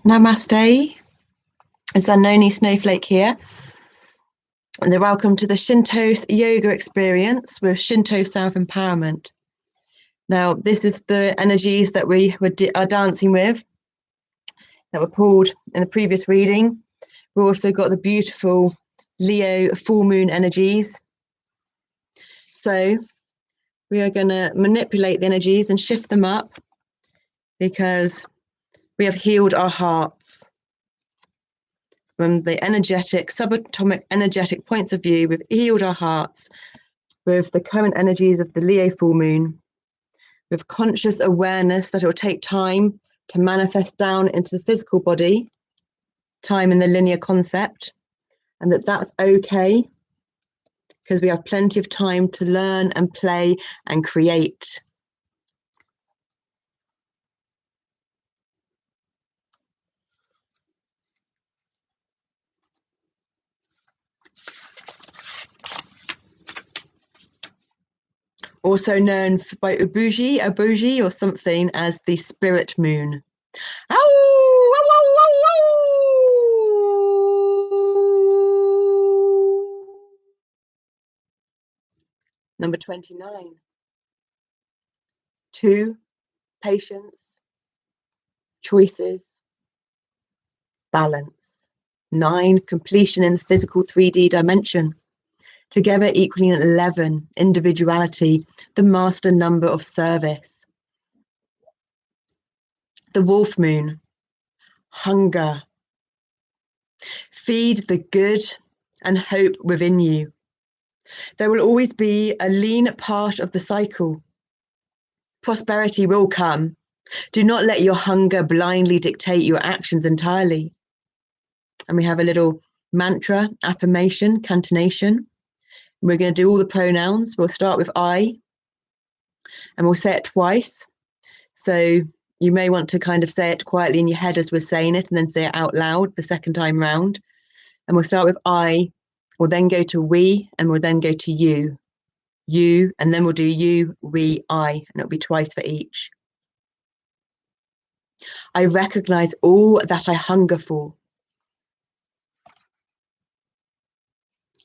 Namaste. It's Unknowny Snowflake here. And welcome to the Shinto's yoga experience with Shinto self-empowerment. Now, this is the energies that we are dancing with, that were pulled in the previous reading. We've also got the beautiful Leo full moon energies. So we are going to manipulate the energies and shift them up because we have healed our hearts. From the energetic, subatomic energetic points of view, we've healed our hearts with the current energies of the Leo full moon, with conscious awareness that it will take time to manifest down into the physical body, time in the linear concept, and that's okay because we have plenty of time to learn and play and create. Also known by Ubuji or something as the spirit moon. Ow! Ow, ow, ow, ow! Number 29. 2, patience, choices, balance. 9, completion in the physical 3D dimension. Together equaling 11, individuality, the master number of service. The wolf moon, hunger. Feed the good and hope within you. There will always be a lean part of the cycle. Prosperity will come. Do not let your hunger blindly dictate your actions entirely. And we have a little mantra, affirmation, cantonation. We're going to do all the pronouns. We'll start with I, and we'll say it twice. So you may want to kind of say it quietly in your head as we're saying it, and then say it out loud the second time round. And we'll start with I, we'll then go to we, and we'll then go to you, and then we'll do you, we, I, and it'll be twice for each. I recognize all that I hunger for.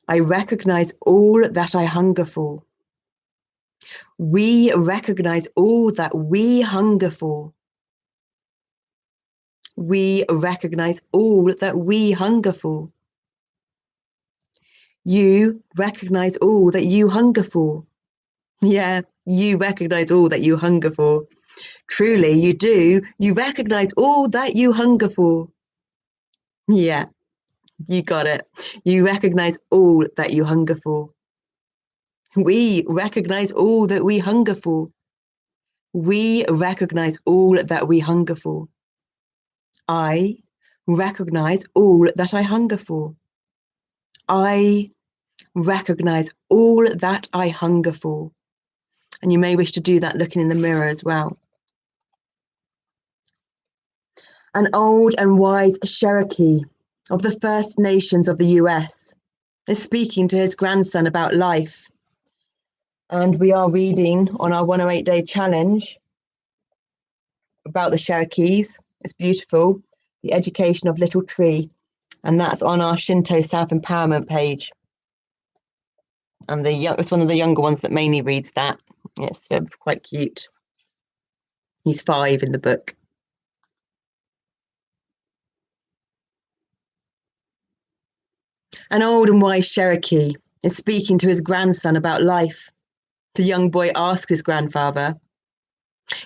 I recognize all that I hunger for. We recognize all that we hunger for. We recognize all that we hunger for. You recognize all that you hunger for. Yeah, you recognize all that you hunger for. Truly, you do. You recognize all that you hunger for. Yeah. You got it. You recognize all that you hunger for. We recognize all that we hunger for. We recognize all that we hunger for. I recognize all that I hunger for. I recognize all that I hunger for. And you may wish to do that looking in the mirror as well. An old and wise Cherokee of the First Nations of the US is speaking to his grandson about life. And we are reading on our 108-day challenge about the Cherokees. It's beautiful. The Education of Little Tree. And that's on our Shinto self-empowerment page. And it's one of the younger ones that mainly reads that. It's quite cute. He's 5 in the book. An old and wise Cherokee is speaking to his grandson about life. The young boy asks his grandfather,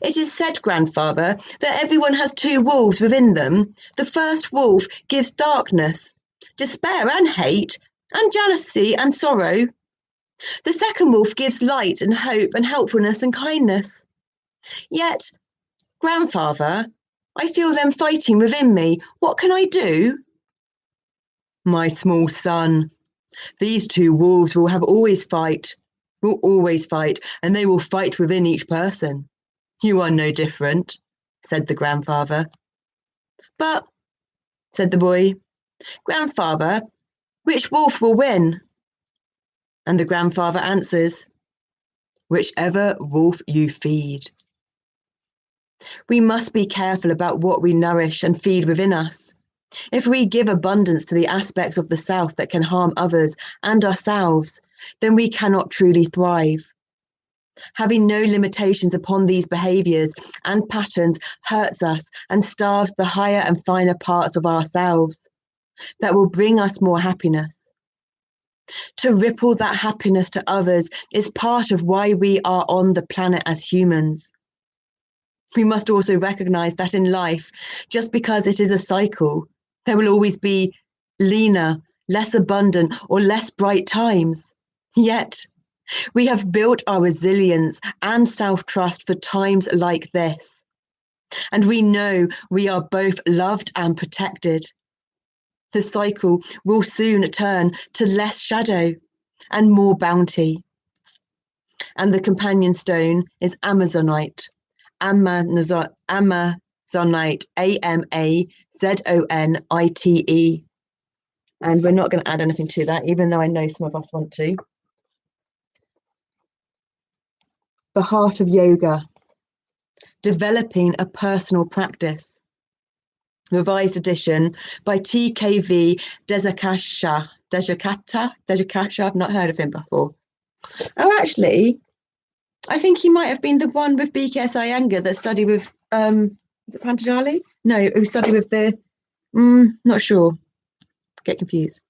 "It is said, grandfather, that everyone has two wolves within them. The first wolf gives darkness, despair and hate, and jealousy and sorrow. The second wolf gives light and hope and helpfulness and kindness. Yet, grandfather, I feel them fighting within me. What can I do?" "My small son, these two wolves will always fight, and they will fight within each person. You are no different," said the grandfather. "But," said the boy, "grandfather, which wolf will win?" And the grandfather answers, "Whichever wolf you feed." We must be careful about what we nourish and feed within us. If we give abundance to the aspects of the self that can harm others and ourselves, then we cannot truly thrive. Having no limitations upon these behaviors and patterns hurts us and starves the higher and finer parts of ourselves that will bring us more happiness. To ripple that happiness to others is part of why we are on the planet as humans. We must also recognize that in life, just because it is a cycle, there will always be leaner, less abundant, or less bright times. Yet, we have built our resilience and self-trust for times like this. And we know we are both loved and protected. The cycle will soon turn to less shadow and more bounty. And the companion stone is Amazonite. Amazonite, Amazonite. And we're not going to add anything to that, even though I know some of us want to. The Heart of Yoga, Developing a Personal Practice. Revised edition by TKV Dejakasha. I've not heard of him before. Oh, actually, I think he might have been the one with BKS Iyengar that studied with, is it Patanjali? No, who studied with the, not sure. Get confused.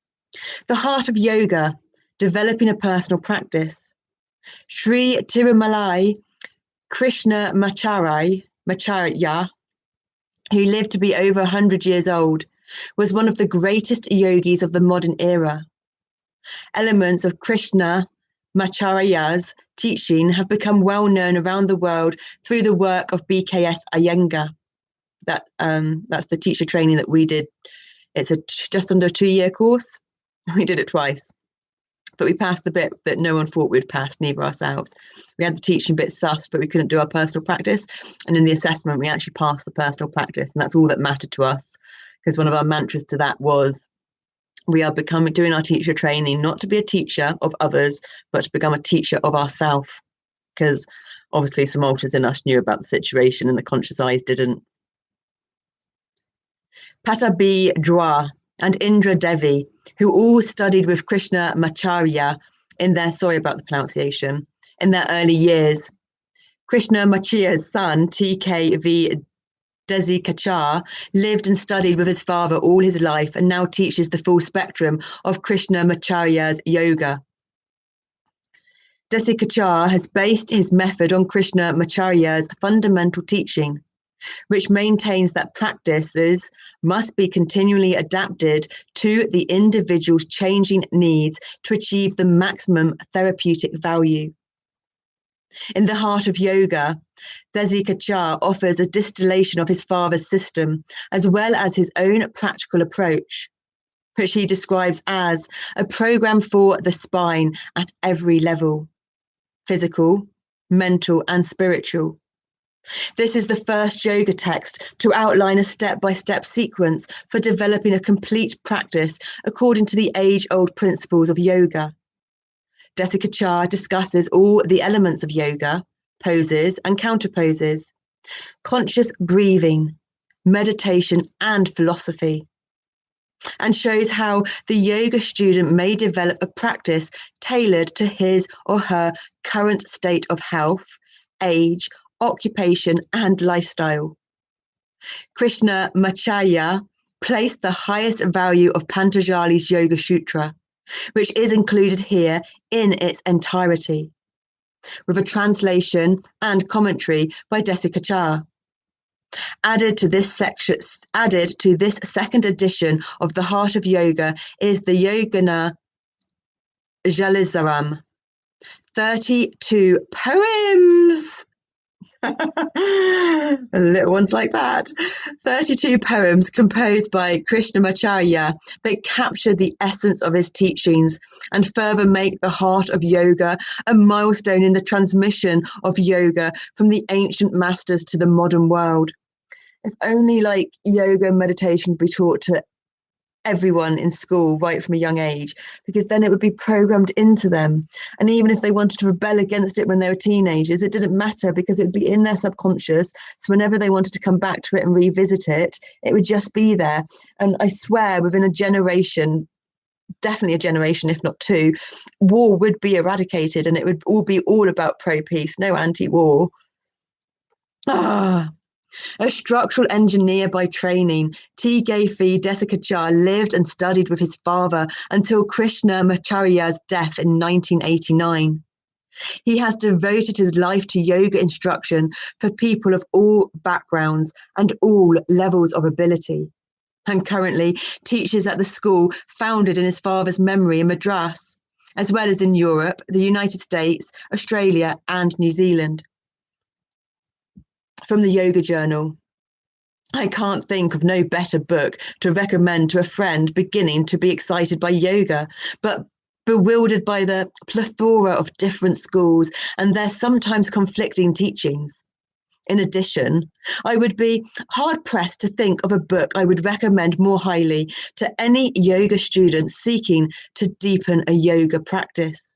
The Heart of Yoga, Developing a Personal Practice. Sri Tirumalai Krishnamacharya, who lived to be over 100 years old, was one of the greatest yogis of the modern era. Elements of Krishnamacharya's teaching have become well known around the world through the work of BKS Iyengar. That's the teacher training that we did. It's just under a 2-year course. We did it twice. But we passed the bit that no one thought we'd pass, neither ourselves. We had the teaching bit sussed, but we couldn't do our personal practice. And in the assessment, we actually passed the personal practice. And that's all that mattered to us, because one of our mantras to that was, we are doing our teacher training, not to be a teacher of others, but to become a teacher of ourselves. Because obviously some alters in us knew about the situation and the conscious eyes didn't. Patabi Dwa and Indra Devi, who all studied with Krishnamacharya in their, sorry about the pronunciation, in their early years. Krishnamacharya's son, TKV Desikachar, lived and studied with his father all his life and now teaches the full spectrum of Krishnamacharya's yoga. Desikachar has based his method on Krishnamacharya's fundamental teaching, which maintains that practices must be continually adapted to the individual's changing needs to achieve the maximum therapeutic value. In the Heart of Yoga, Desikachar offers a distillation of his father's system, as well as his own practical approach, which he describes as a program for the spine at every level: physical, mental, and spiritual. This is the first yoga text to outline a step-by-step sequence for developing a complete practice according to the age-old principles of yoga. Desikachar discusses all the elements of yoga, poses and counterposes, conscious breathing, meditation, and philosophy, and shows how the yoga student may develop a practice tailored to his or her current state of health, age, occupation, and lifestyle. Krishnamacharya placed the highest value of Patanjali's Yoga Sutra, which is included here in its entirety, with a translation and commentary by Desikachar. Added to this second edition of The Heart of Yoga is the Yogana Jalisaram, 32 poems. Little ones like that. 32 poems composed by Krishnamacharya that capture the essence of his teachings and further make the heart of yoga a milestone in the transmission of yoga from the ancient masters to the modern world. If only yoga and meditation could be taught to everyone in school right from a young age, because then it would be programmed into them. And even if they wanted to rebel against it when they were teenagers, it didn't matter, because it would be in their subconscious. So whenever they wanted to come back to it and revisit it, it would just be there. And I swear, within a generation, definitely a generation, if not two, war would be eradicated, and it would all be all about pro-peace, no anti-war. A structural engineer by training, T. Gayfi Desikachar lived and studied with his father until Krishnamacharya's death in 1989. He has devoted his life to yoga instruction for people of all backgrounds and all levels of ability, and currently teaches at the school founded in his father's memory in Madras, as well as in Europe, the United States, Australia, and New Zealand. From the Yoga Journal. I can't think of no better book to recommend to a friend beginning to be excited by yoga, but bewildered by the plethora of different schools and their sometimes conflicting teachings. In addition, I would be hard-pressed to think of a book I would recommend more highly to any yoga student seeking to deepen a yoga practice.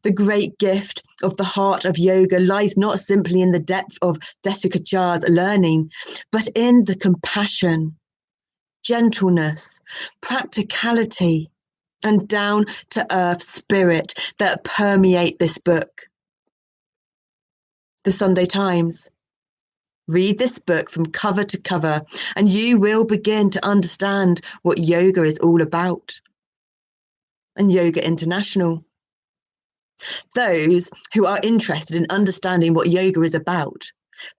The great gift of the heart of yoga lies not simply in the depth of Desikachar's learning, but in the compassion, gentleness, practicality, and down-to-earth spirit that permeate this book. The Sunday Times. Read this book from cover to cover, and you will begin to understand what yoga is all about. And Yoga International. Those who are interested in understanding what yoga is about,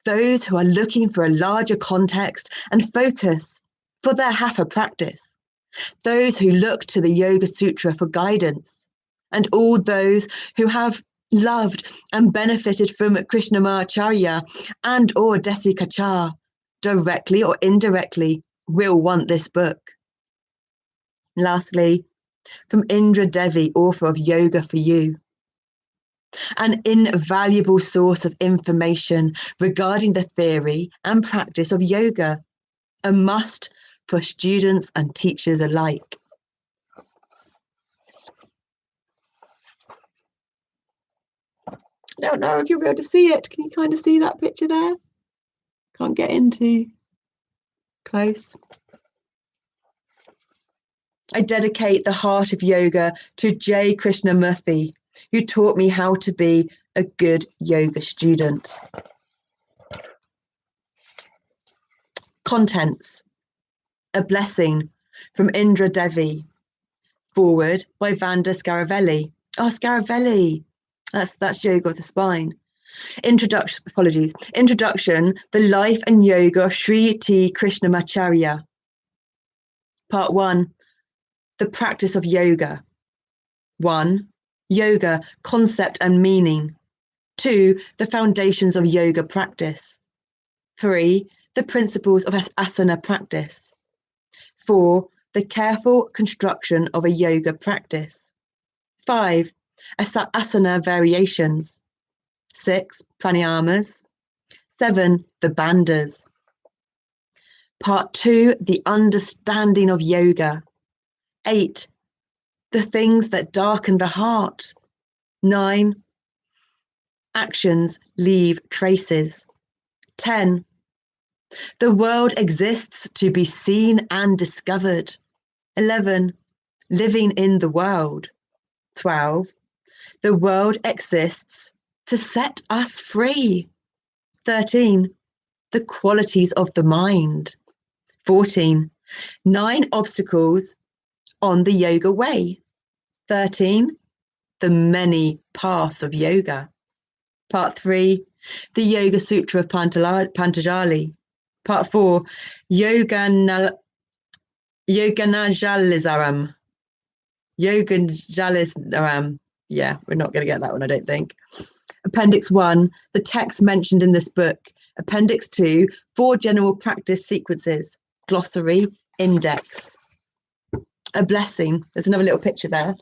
those who are looking for a larger context and focus for their hatha practice, those who look to the Yoga Sutra for guidance, and all those who have loved and benefited from Krishnamacharya and or Desikachar, directly or indirectly, will want this book. Lastly, from Indra Devi, author of Yoga for You. An invaluable source of information regarding the theory and practice of yoga, a must for students and teachers alike. I don't know if you'll be able to see it. Can you kind of see that picture there? Can't get in too close. I dedicate the heart of yoga to J. Krishnamurthy, who taught me how to be a good yoga student. Contents. A blessing from Indra Devi. Forward by Vanda Scaravelli. Oh, Scaravelli. That's yoga of the spine. Introduction, the life and yoga of Sri T. Krishnamacharya. Part 1. The practice of yoga. 1. Yoga, concept and meaning. 2. The foundations of yoga practice. 3. The principles of asana practice. 4. The careful construction of a yoga practice. 5. Asana variations. 6. Pranayamas. 7. The bandhas. Part 2. The understanding of yoga. 8. The things that darken the heart. 9. Actions leave traces. 10. The world exists to be seen and discovered. 11. Living in the world. 12. The world exists to set us free. 13. The qualities of the mind. 14. 9 obstacles on the yoga way. 13, the many paths of yoga. Part 3, the Yoga Sutra of Patanjali. Part 4, Yoganajalisaram. Yoganajalisaram. Yeah, we're not going to get that one, I don't think. Appendix 1, the text mentioned in this book. Appendix 2, 4 general practice sequences. Glossary, index. A blessing. There's another little picture there.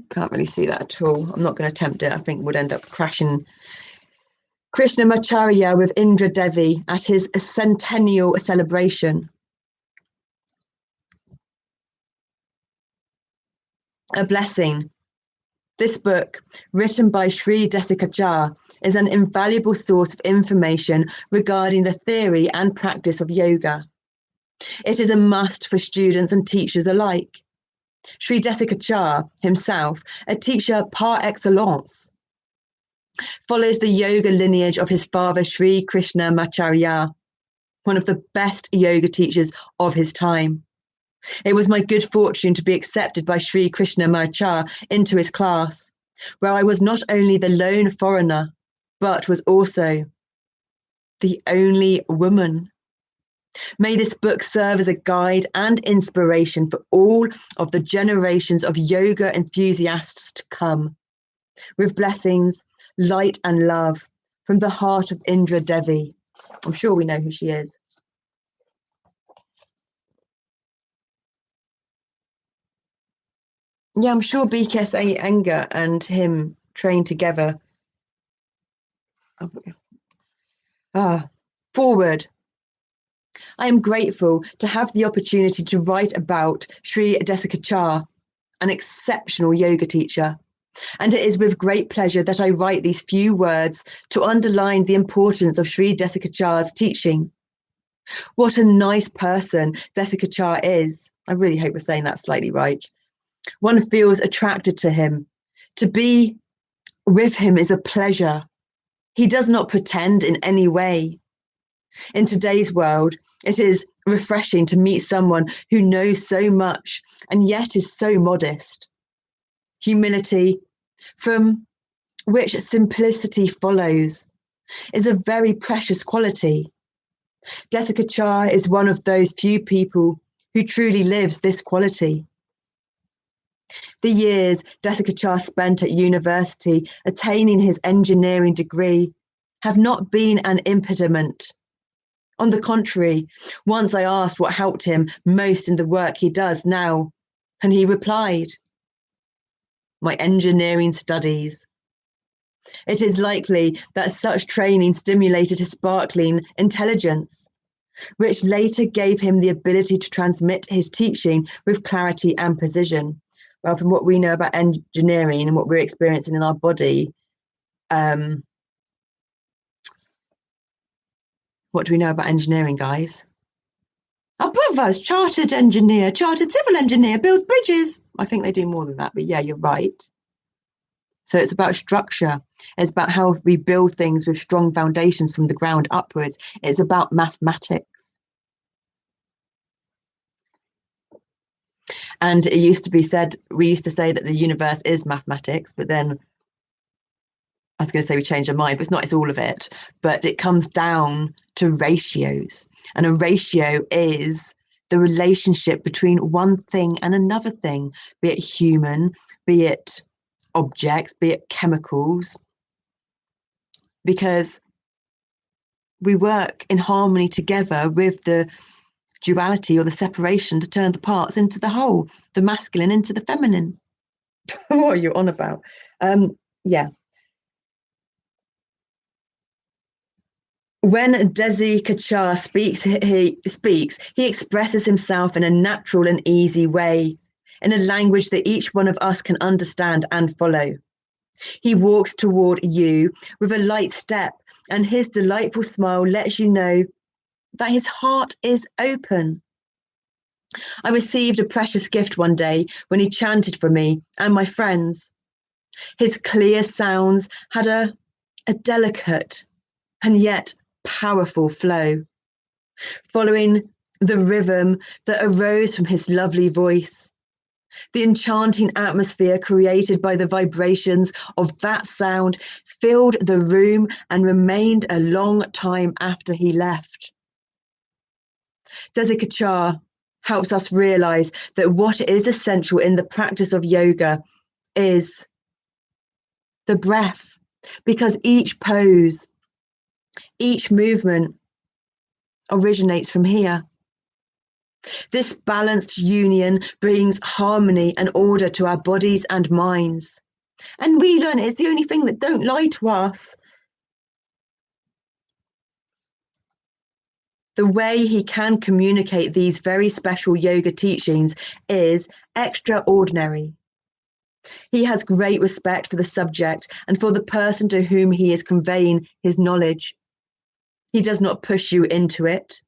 Can't really see that at all. I'm not going to attempt it. I think would end up crashing. Krishnamacharya with Indra Devi at his centennial celebration. A blessing. This book, written by Sri Desikachar, is an invaluable source of information regarding the theory and practice of yoga. It is a must for students and teachers alike. Sri Desikachar himself, a teacher par excellence, follows the yoga lineage of his father Sri Krishnamacharya, one of the best yoga teachers of his time. It was my good fortune to be accepted by Sri Krishnamacharya into his class, where I was not only the lone foreigner, but was also the only woman. May this book serve as a guide and inspiration for all of the generations of yoga enthusiasts to come. With blessings, light and love from the heart of Indra Devi. I'm sure we know who she is. Yeah, I'm sure BKS Iyengar and him trained together. Forward. I am grateful to have the opportunity to write about Sri Desikachar, an exceptional yoga teacher. And it is with great pleasure that I write these few words to underline the importance of Sri Desikachar's teaching. What a nice person Desikachar is. I really hope we're saying that slightly right. One feels attracted to him. To be with him is a pleasure. He does not pretend in any way. In today's world, it is refreshing to meet someone who knows so much and yet is so modest. Humility, from which simplicity follows, is a very precious quality. Desikachar is one of those few people who truly lives this quality. The years Desikachar spent at university attaining his engineering degree have not been an impediment. On the contrary, once I asked what helped him most in the work he does now, and he replied, my engineering studies. It is likely that such training stimulated his sparkling intelligence, which later gave him the ability to transmit his teaching with clarity and precision. Well, from what we know about engineering and what we're experiencing in our body, what do we know about engineering, guys? Our brother's chartered engineer, chartered civil engineer, builds bridges. I think they do more than that, but yeah, you're right. So it's about structure. It's about how we build things with strong foundations from the ground upwards. It's about mathematics. And it used to be said, we used to say that the universe is mathematics, but then I was going to say we changed our mind, but it's not, it's all of it. But it comes down to ratios. And a ratio is the relationship between one thing and another thing, be it human, be it objects, be it chemicals, because we work in harmony together with the duality or the separation to turn the parts into the whole, the masculine into the feminine. What are you on about? Yeah. When Desikachar speaks, he expresses himself in a natural and easy way, in a language that each one of us can understand and follow. He walks toward you with a light step, and his delightful smile lets you know that his heart is open. I received a precious gift one day when he chanted for me and my friends. His clear sounds had a delicate and yet powerful flow. Following the rhythm that arose from his lovely voice, the enchanting atmosphere created by the vibrations of that sound filled the room and remained a long time after he left. Desikachar helps us realize that what is essential in the practice of yoga is the breath, because each pose, each movement originates from here. This balanced union brings harmony and order to our bodies and minds. And we learn it's the only thing that don't lie to us. The way he can communicate these very special yoga teachings is extraordinary. He has great respect for the subject and for the person to whom he is conveying his knowledge. He does not push you into it,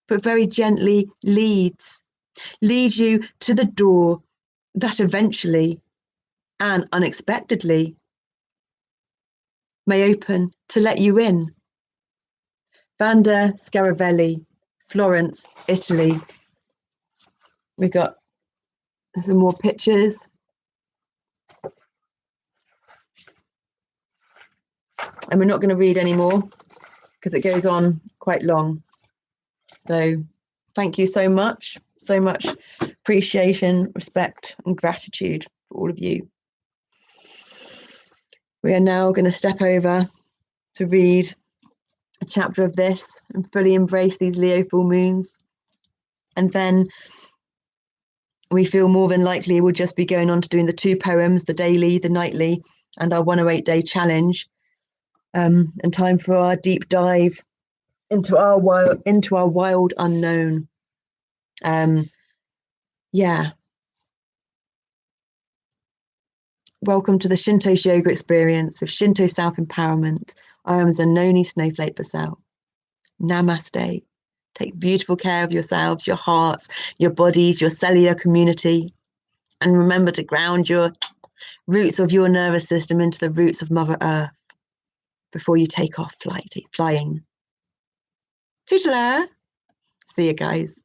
but very gently leads you to the door that eventually and unexpectedly may open to let you in. Vanda Scaravelli, Florence, Italy. We've got some more pictures. And we're not going to read anymore because it goes on quite long. So thank you so much appreciation, respect and gratitude for all of you. We are now going to step over to read a chapter of this and fully embrace these Leo full moons. And then we feel more than likely we'll just be going on to doing the 2 poems, the daily, the nightly, and our 108-day challenge. And time for our deep dive into our wild unknown. Welcome to the ShintoSE Yoga experience with Shinto self-empowerment. I am Zanoni Snowflake Basel. Namaste. Take beautiful care of yourselves, your hearts, your bodies, your cellular community. And remember to ground your roots of your nervous system into the roots of Mother Earth before you take off flying. Toodaloo. See you guys.